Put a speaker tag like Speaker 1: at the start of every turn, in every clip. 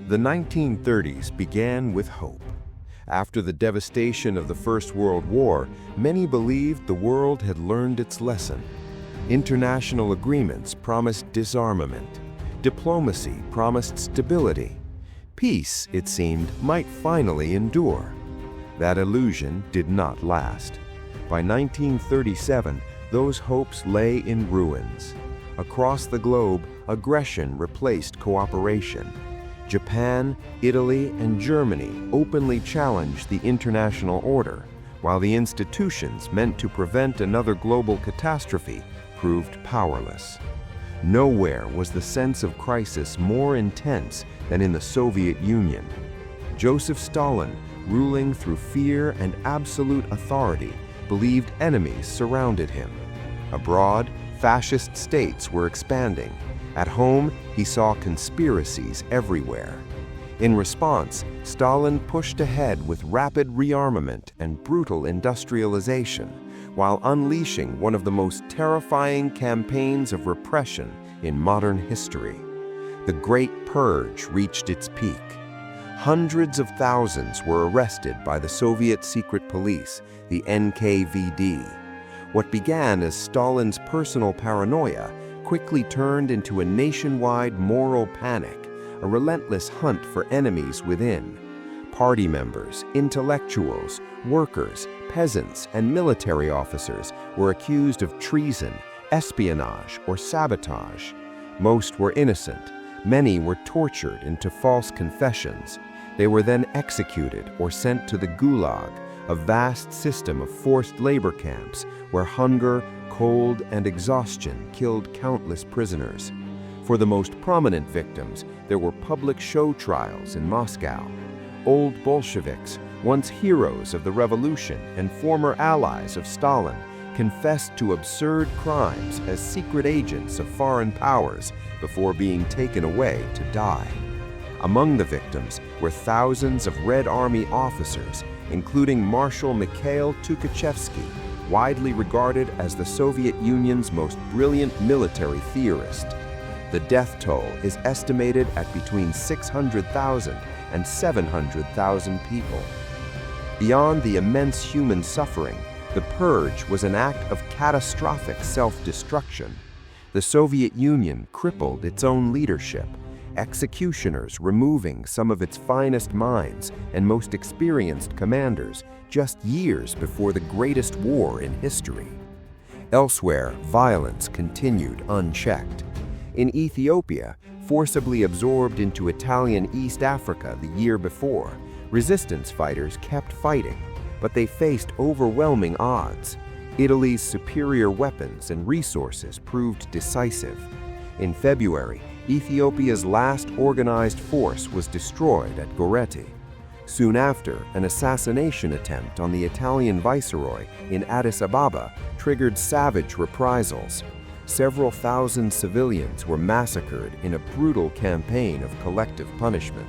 Speaker 1: The 1930s began with hope. After the devastation of the First World War, many believed the world had learned its lesson. International agreements promised disarmament. Diplomacy promised stability. Peace, it seemed, might finally endure. That illusion did not last. By 1937, those hopes lay in ruins. Across the globe, aggression replaced cooperation. Japan, Italy, and Germany openly challenged the international order, while the institutions meant to prevent another global catastrophe proved powerless. Nowhere was the sense of crisis more intense than in the Soviet Union. Joseph Stalin, ruling through fear and absolute authority, believed enemies surrounded him. Abroad, fascist states were expanding. At home, he saw conspiracies everywhere. In response, Stalin pushed ahead with rapid rearmament and brutal industrialization, while unleashing one of the most terrifying campaigns of repression in modern history. The Great Purge reached its peak. Hundreds of thousands were arrested by the Soviet secret police, the NKVD. What began as Stalin's personal paranoia quickly turned into a nationwide moral panic, a relentless hunt for enemies within. Party members, intellectuals, workers, peasants, and military officers were accused of treason, espionage, or sabotage. Most were innocent. Many were tortured into false confessions. They were then executed or sent to the Gulag, a vast system of forced labor camps where hunger, cold, and exhaustion killed countless prisoners. For the most prominent victims, there were public show trials in Moscow. Old Bolsheviks, once heroes of the revolution and former allies of Stalin, confessed to absurd crimes as secret agents of foreign powers before being taken away to die. Among the victims were thousands of Red Army officers, including Marshal Mikhail Tukhachevsky, widely regarded as the Soviet Union's most brilliant military theorist. The death toll is estimated at between 600,000 and 700,000 people. Beyond the immense human suffering, the purge was an act of catastrophic self-destruction. The Soviet Union crippled its own leadership, executioners removing some of its finest minds and most experienced commanders just years before the greatest war in history. Elsewhere, violence continued unchecked. In Ethiopia, forcibly absorbed into Italian East Africa the year before, resistance fighters kept fighting, but they faced overwhelming odds. Italy's superior weapons and resources proved decisive. In February, Ethiopia's last organized force was destroyed at Goretti. Soon after, an assassination attempt on the Italian viceroy in Addis Ababa triggered savage reprisals. Several thousand civilians were massacred in a brutal campaign of collective punishment.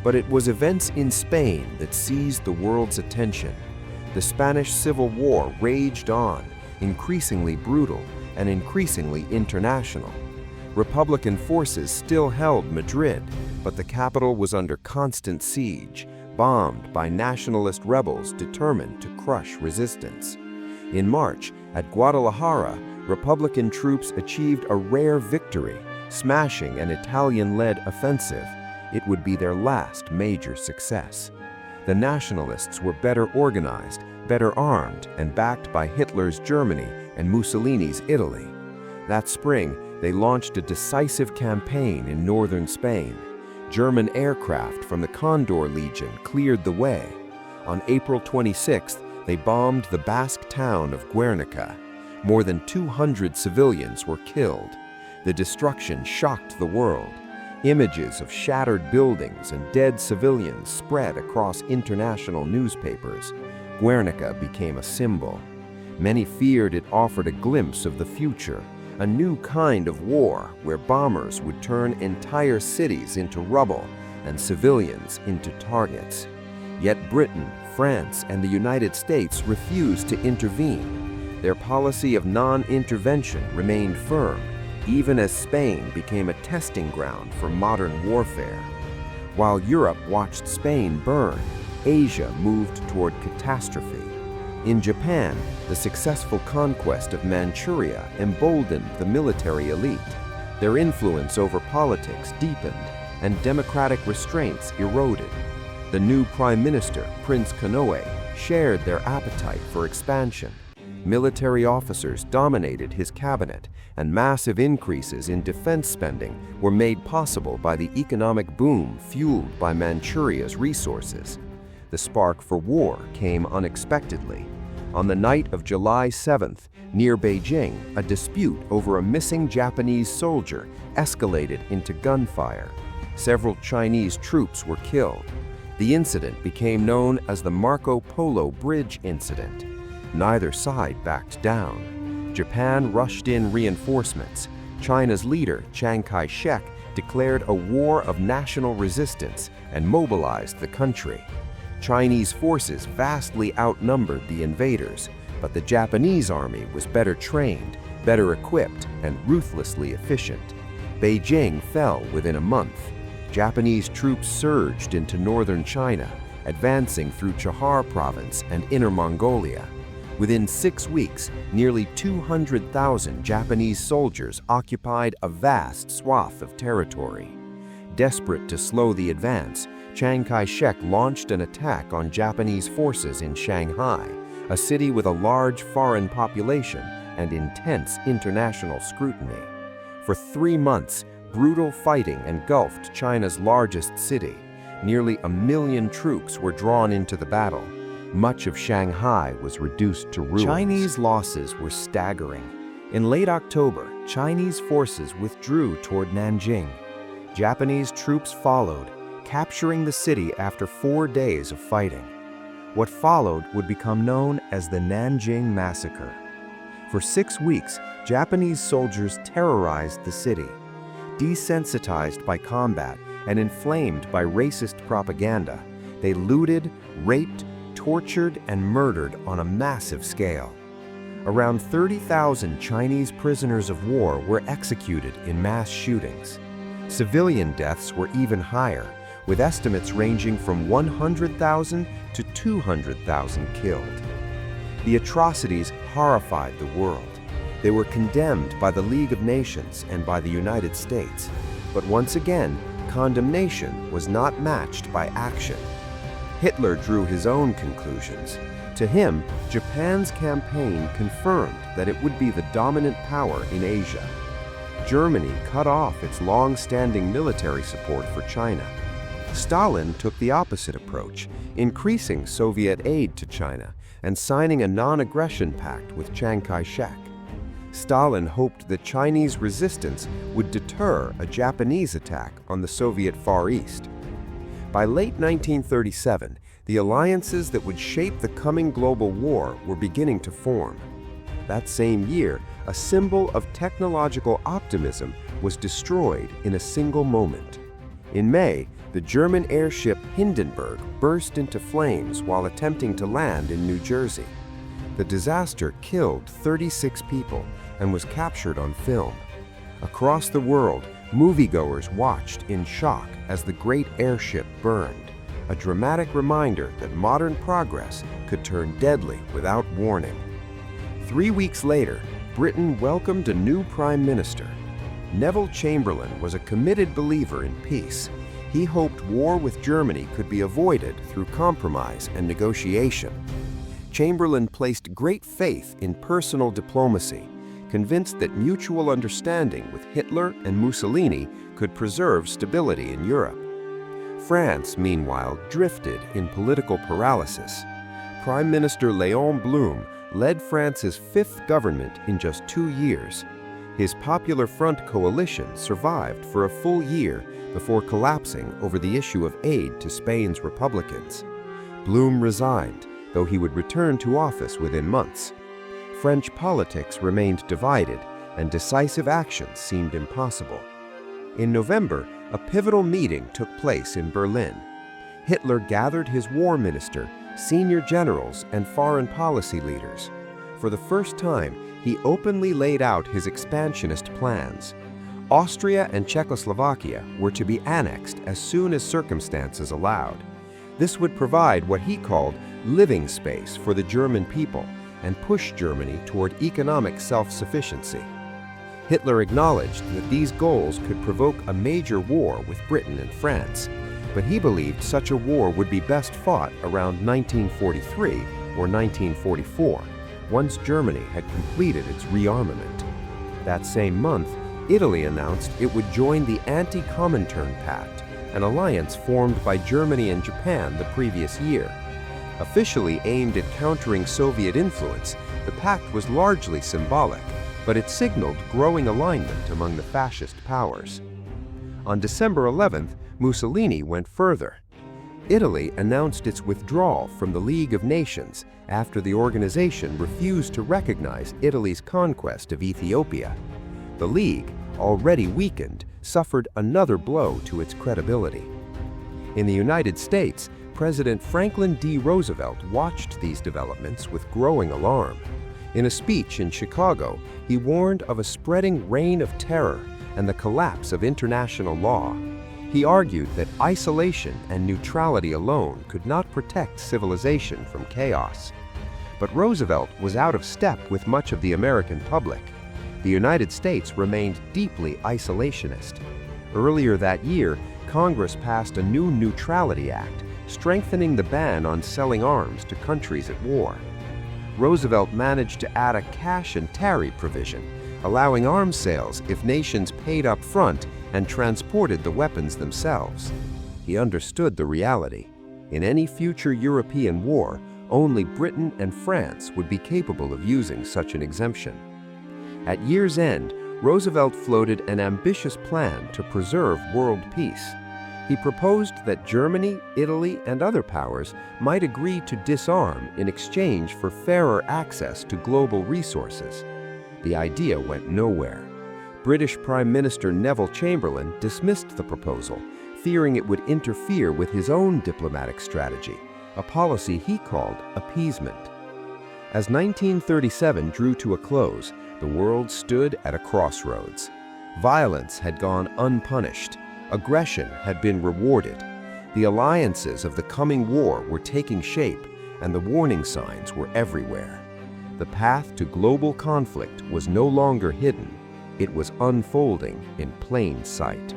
Speaker 1: But it was events in Spain that seized the world's attention. The Spanish Civil War raged on, increasingly brutal and increasingly international. Republican forces still held Madrid, but the capital was under constant siege, bombed by nationalist rebels determined to crush resistance. In March, at Guadalajara, Republican troops achieved a rare victory, smashing an Italian-led offensive. It would be their last major success. The nationalists were better organized, better armed, and backed by Hitler's Germany and Mussolini's Italy. That spring, they launched a decisive campaign in northern Spain. German aircraft from the Condor Legion cleared the way. On April 26th, they bombed the Basque town of Guernica. More than 200 civilians were killed. The destruction shocked the world. Images of shattered buildings and dead civilians spread across international newspapers. Guernica became a symbol. Many feared it offered a glimpse of the future, a new kind of war where bombers would turn entire cities into rubble and civilians into targets. Yet Britain, France, and the United States refused to intervene. Their policy of non-intervention remained firm, even as Spain became a testing ground for modern warfare. While Europe watched Spain burn, Asia moved toward catastrophe. In Japan, the successful conquest of Manchuria emboldened the military elite. Their influence over politics deepened, and democratic restraints eroded. The new prime minister, Prince Konoe, shared their appetite for expansion. Military officers dominated his cabinet, and massive increases in defense spending were made possible by the economic boom fueled by Manchuria's resources. The spark for war came unexpectedly. On the night of July 7th, near Beijing, a dispute over a missing Japanese soldier escalated into gunfire. Several Chinese troops were killed. The incident became known as the Marco Polo Bridge incident. Neither side backed down. Japan rushed in reinforcements. China's leader, Chiang Kai-shek, declared a war of national resistance and mobilized the country. Chinese forces vastly outnumbered the invaders, but the Japanese army was better trained, better equipped, and ruthlessly efficient. Beijing fell within a month. Japanese troops surged into northern China, advancing through Chahar Province and Inner Mongolia. Within 6 weeks, nearly 200,000 Japanese soldiers occupied a vast swath of territory. Desperate to slow the advance, Chiang Kai-shek launched an attack on Japanese forces in Shanghai, a city with a large foreign population and intense international scrutiny. For 3 months, brutal fighting engulfed China's largest city. Nearly 1 million troops were drawn into the battle. Much of Shanghai was reduced to ruins. Chinese losses were staggering. In late October, Chinese forces withdrew toward Nanjing. Japanese troops followed, capturing the city after 4 days of fighting. What followed would become known as the Nanjing Massacre. For 6 weeks, Japanese soldiers terrorized the city. Desensitized by combat and inflamed by racist propaganda, they looted, raped, tortured, and murdered on a massive scale. Around 30,000 Chinese prisoners of war were executed in mass shootings. Civilian deaths were even higher, with estimates ranging from 100,000 to 200,000 killed. The atrocities horrified the world. They were condemned by the League of Nations and by the United States. But once again, condemnation was not matched by action. Hitler drew his own conclusions. To him, Japan's campaign confirmed that it would be the dominant power in Asia. Germany cut off its long-standing military support for China. Stalin took the opposite approach, increasing Soviet aid to China and signing a non-aggression pact with Chiang Kai-shek. Stalin hoped that Chinese resistance would deter a Japanese attack on the Soviet Far East. By late 1937, the alliances that would shape the coming global war were beginning to form. That same year, a symbol of technological optimism was destroyed in a single moment. In May, the German airship Hindenburg burst into flames while attempting to land in New Jersey. The disaster killed 36 people and was captured on film. Across the world, moviegoers watched in shock as the great airship burned, a dramatic reminder that modern progress could turn deadly without warning. 3 weeks later, Britain welcomed a new prime minister. Neville Chamberlain was a committed believer in peace. He hoped war with Germany could be avoided through compromise and negotiation. Chamberlain placed great faith in personal diplomacy, convinced that mutual understanding with Hitler and Mussolini could preserve stability in Europe. France, meanwhile, drifted in political paralysis. Prime Minister Léon Blum led France's fifth government in just 2 years. His Popular Front coalition survived for a full year before collapsing over the issue of aid to Spain's Republicans. Blum resigned, though he would return to office within months. French politics remained divided, and decisive action seemed impossible. In November, a pivotal meeting took place in Berlin. Hitler gathered his war minister, senior generals, and foreign policy leaders. For the first time, he openly laid out his expansionist plans. Austria and Czechoslovakia were to be annexed as soon as circumstances allowed. This would provide what he called living space for the German people and push Germany toward economic self-sufficiency. Hitler acknowledged that these goals could provoke a major war with Britain and France, but he believed such a war would be best fought around 1943 or 1944, once Germany had completed its rearmament. That same month, Italy announced it would join the Anti-Comintern Pact, an alliance formed by Germany and Japan the previous year. Officially aimed at countering Soviet influence, the pact was largely symbolic, but it signaled growing alignment among the fascist powers. On December 11th, Mussolini went further. Italy announced its withdrawal from the League of Nations after the organization refused to recognize Italy's conquest of Ethiopia. The League, already weakened, suffered another blow to its credibility. In the United States, President Franklin D. Roosevelt watched these developments with growing alarm. In a speech in Chicago, he warned of a spreading reign of terror and the collapse of international law. He argued that isolation and neutrality alone could not protect civilization from chaos. But Roosevelt was out of step with much of the American public. The United States remained deeply isolationist. Earlier that year, Congress passed a new Neutrality Act, strengthening the ban on selling arms to countries at war. Roosevelt managed to add a cash and tarry provision, allowing arms sales if nations paid up front and transported the weapons themselves. He understood the reality. In any future European war, only Britain and France would be capable of using such an exemption. At year's end, Roosevelt floated an ambitious plan to preserve world peace. He proposed that Germany, Italy, and other powers might agree to disarm in exchange for fairer access to global resources. The idea went nowhere. British Prime Minister Neville Chamberlain dismissed the proposal, fearing it would interfere with his own diplomatic strategy, a policy he called appeasement. As 1937 drew to a close, the world stood at a crossroads. Violence had gone unpunished. Aggression had been rewarded. The alliances of the coming war were taking shape, and the warning signs were everywhere. The path to global conflict was no longer hidden. It was unfolding in plain sight.